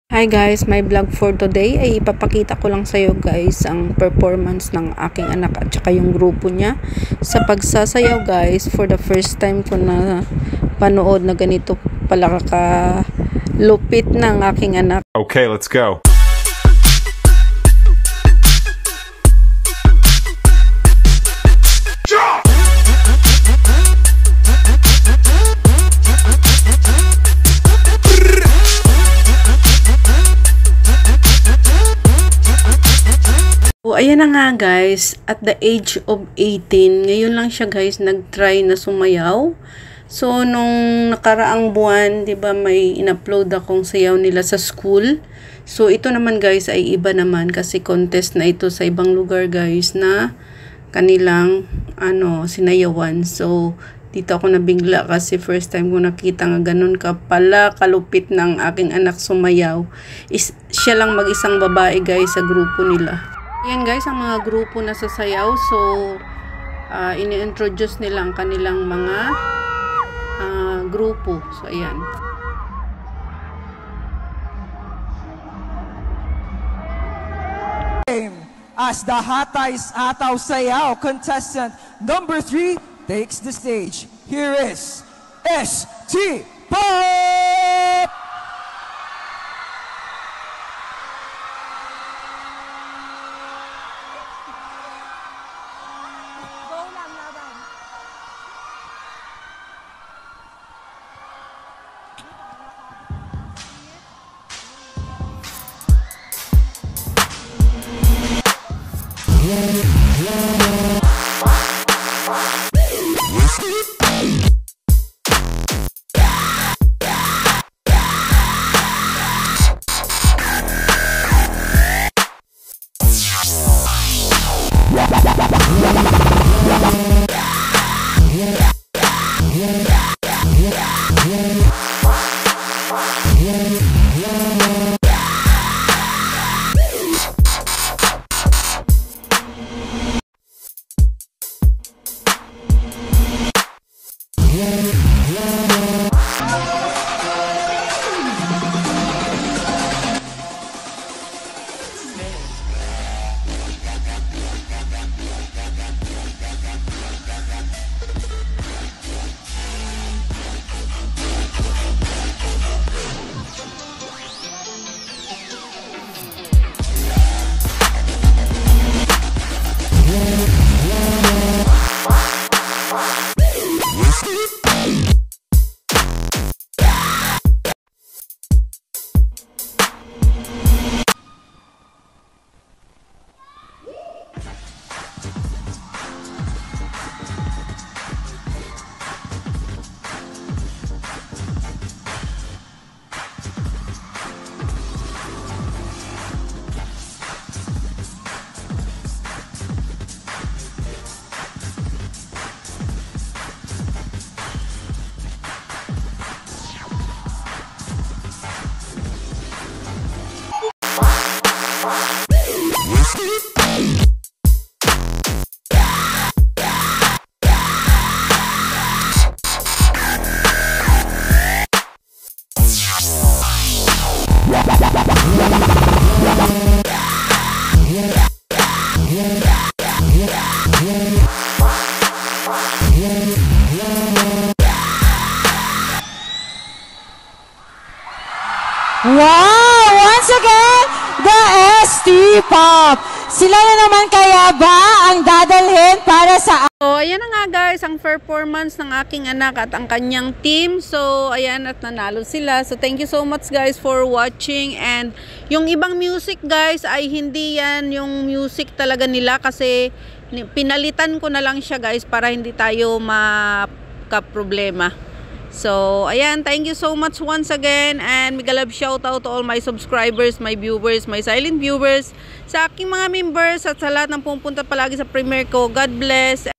Hi guys, my vlog for today ay ipapakita ko lang sa iyo guys ang performance ng aking anak at saka yung grupo niya sa pagsasayaw guys. For the first time ko na panood na ganito pala lupit ng aking anak. Okay, let's go. Ayan na nga guys, at the age of 18, ngayon lang siya guys nag-try na sumayaw. So nung nakaraang buwan, 'di ba, may in-upload akong sayaw nila sa school. So ito naman guys ay iba naman kasi contest na ito sa ibang lugar guys na kanilang sinayawan. So dito ako nabigla kasi first time ko nakita nga ganun pala kalupit ng aking anak sumayaw. Siya lang mag-isang babae guys sa grupo nila. Ayan guys, ang mga grupo na sasayaw. So, ini-introduce nila ang kanilang mga grupo. So, ayan. As the Hataw Sayaw contestant number 3 takes the stage. Here is ST Pop! Wow! Once again, the ST Pop. Sila na naman kaya ba ang dadalhin para sa... So, ayan na nga guys, ang performance ng aking anak at ang kanyang team. So, ayan, at nanalo sila. So, thank you so much guys for watching. And yung ibang music guys ay hindi yan yung music talaga nila kasi pinalitan ko na lang siya guys para hindi tayo makaproblema. So, ayan, thank you so much once again and mega love shout out to all my subscribers, my viewers, my silent viewers, sa aking mga members at sa lahat ng pumunta palagi sa premiere ko. God bless.